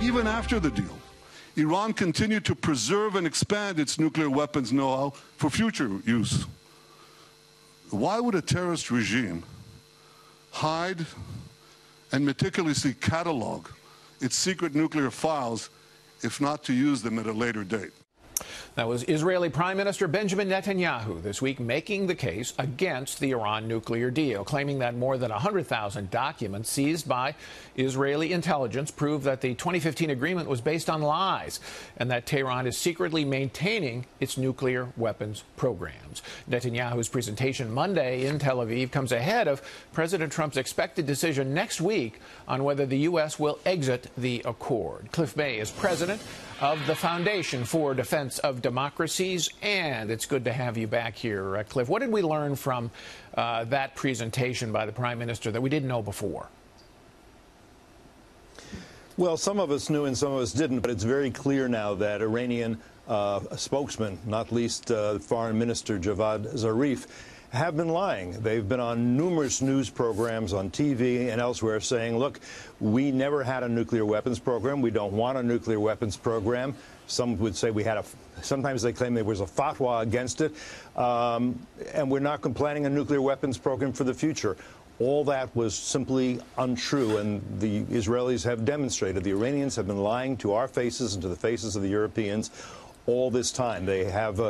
Even after the deal, Iran continued to preserve and expand its nuclear weapons know-how for future use. Why would a terrorist regime hide and meticulously catalog its secret nuclear files if not to use them at a later date? That was Israeli Prime Minister Benjamin Netanyahu this week making the case against the Iran nuclear deal, claiming that more than 100,000 documents seized by Israeli intelligence prove that the 2015 agreement was based on lies and that Tehran is secretly maintaining its nuclear weapons programs. Netanyahu's presentation Monday in Tel Aviv comes ahead of President Trump's expected decision next week on whether the U.S. will exit the accord. Cliff May is president of the Foundation for Defense of Democracies, and it's good to have you back here, Cliff. What did we learn from that presentation by the Prime Minister that we didn't know before? Well, some of us knew and some of us didn't, but it's very clear now that Iranian spokesman, not least Foreign Minister Javad Zarif, have been lying. They've been on numerous news programs on TV and elsewhere saying, look, we never had a nuclear weapons program. We don't want a nuclear weapons program. Some would say we had a, sometimes they claim there was a fatwa against it. And we're not planning a nuclear weapons program for the future. All that was simply untrue, and the Israelis have demonstrated. The Iranians have been lying to our faces and to the faces of the Europeans all this time. They have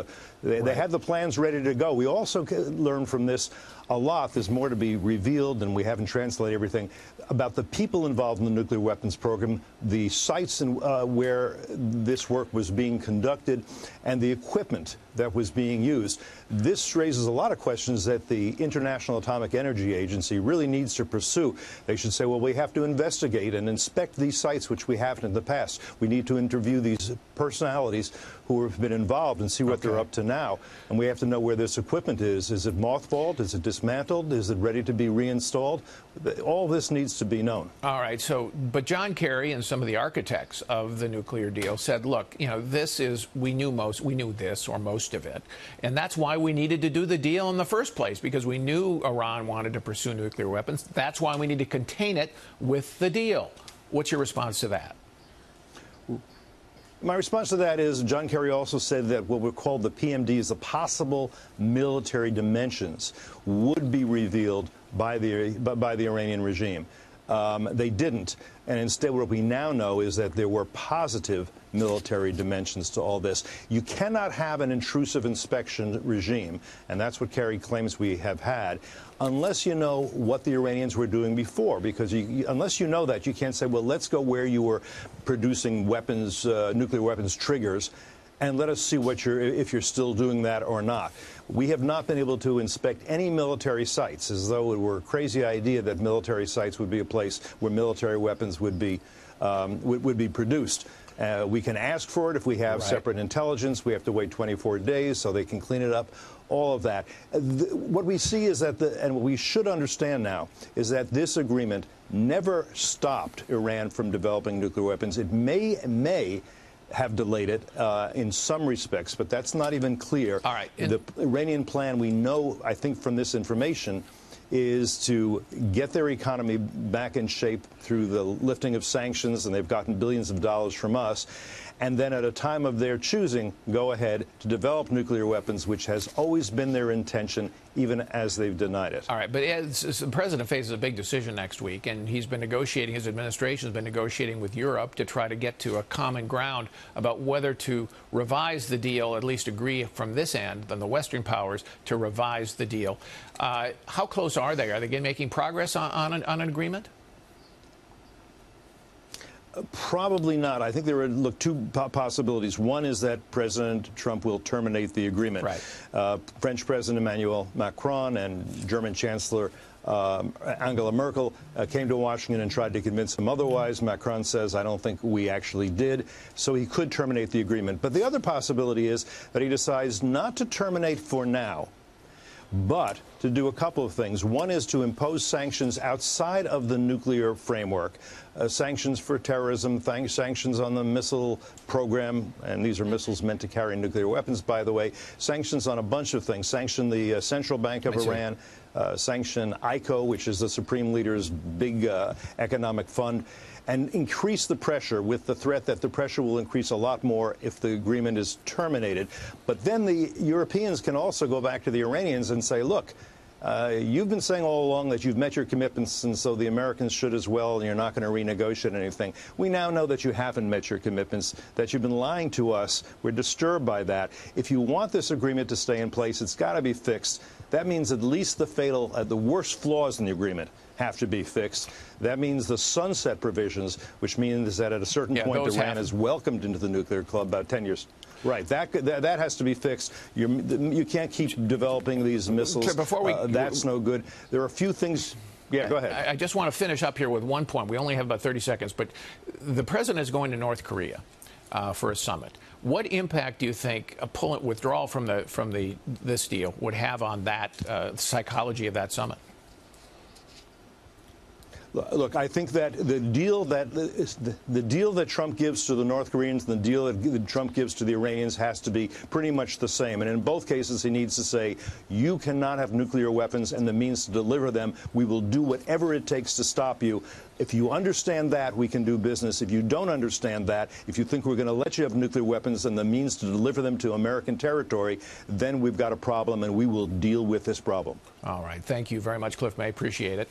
they had the plans ready to go. We also learned from this a lot. There's more to be revealed, and we haven't translated everything, about the people involved in the nuclear weapons program, the sites where this work was being conducted, and the equipment that was being used. This raises a lot of questions that the International Atomic Energy Agency really needs to pursue. They should say, well, we have to investigate and inspect these sites, which we haven't in the past. We need to interview these personalities who have been involved and see what they're up to now. And we have to know where this equipment is. Is it mothballed? Is it dismantled? Is it ready to be reinstalled? All this needs to be known. All right. So, but John Kerry and some of the architects of the nuclear deal said, look, you know, this is, we knew this or most of it. And that's why we needed to do the deal in the first place, because we knew Iran wanted to pursue nuclear weapons. That's why we need to contain it with the deal. What's your response to that? My response to that is John Kerry also said that what were called the PMDs, the possible military dimensions, would be revealed by the Iranian regime. They didn't. And instead, what we now know is that there were positive military dimensions to all this. You cannot have an intrusive inspection regime, and that's what Kerry claims we have had, unless you know what the Iranians were doing before. Because unless you know that, you can't say, well, let's go where you were producing weapons, nuclear weapons triggers, and let us see what if you're still doing that or not. We have not been able to inspect any military sites, as though it were a crazy idea that military sites would be a place where military weapons would be produced. We can ask for it if we have separate intelligence. We have to wait 24 days so they can clean it up. All of that. What we see is that, and what we should understand now, is that this agreement never stopped Iran from developing nuclear weapons. It may have delayed it in some respects, but that's not even clear. All right. The Iranian plan, we know, I think from this information, is to get their economy back in shape through the lifting of sanctions, and they've gotten billions of dollars from us, and then at a time of their choosing, go ahead to develop nuclear weapons, which has always been their intention, even as they've denied it. All right, but the president faces a big decision next week, and he's been negotiating, his administration has been negotiating with Europe to try to get to a common ground about whether to revise the deal, at least agree from this end, and the Western powers, to revise the deal. How close are they? Are they making progress on an agreement? Probably not. I think there are two possibilities. One is that President Trump will terminate the agreement. Right. French President Emmanuel Macron and German Chancellor Angela Merkel came to Washington and tried to convince him otherwise. Macron says, I don't think we actually did. So he could terminate the agreement. But the other possibility is that he decides not to terminate for now, but to do a couple of things. One is to impose sanctions outside of the nuclear framework sanctions for terrorism, sanctions on the missile program, and these are missiles meant to carry nuclear weapons, by the way, sanctions on a bunch of things, sanction the Central Bank of Iran, sanction ICO, which is the Supreme Leader's big economic fund, and increase the pressure with the threat that the pressure will increase a lot more if the agreement is terminated. But then the Europeans can also go back to the Iranians and say, look, you've been saying all along that you've met your commitments, and so the Americans should as well, and you're not going to renegotiate anything. We now know that you haven't met your commitments, that you've been lying to us. We're disturbed by that. If you want this agreement to stay in place, it's got to be fixed. That means at least the worst flaws in the agreement have to be fixed. That means the sunset provisions, which means that at a certain point Iran is welcomed into the nuclear club about 10 years. Right, that has to be fixed. You can't keep developing these missiles. That's no good. There are a few things. Yeah, go ahead. I just want to finish up here with one point. We only have about 30 seconds, but the president is going to North Korea for a summit. What impact do you think a withdrawal from this deal would have on that psychology of that summit? Look, I think that the deal that Trump gives to the North Koreans and the deal that Trump gives to the Iranians has to be pretty much the same. And in both cases, he needs to say, you cannot have nuclear weapons and the means to deliver them. We will do whatever it takes to stop you. If you understand that, we can do business. If you don't understand that, if you think we're going to let you have nuclear weapons and the means to deliver them to American territory, then we've got a problem, and we will deal with this problem. All right. Thank you very much, Cliff May. Appreciate it.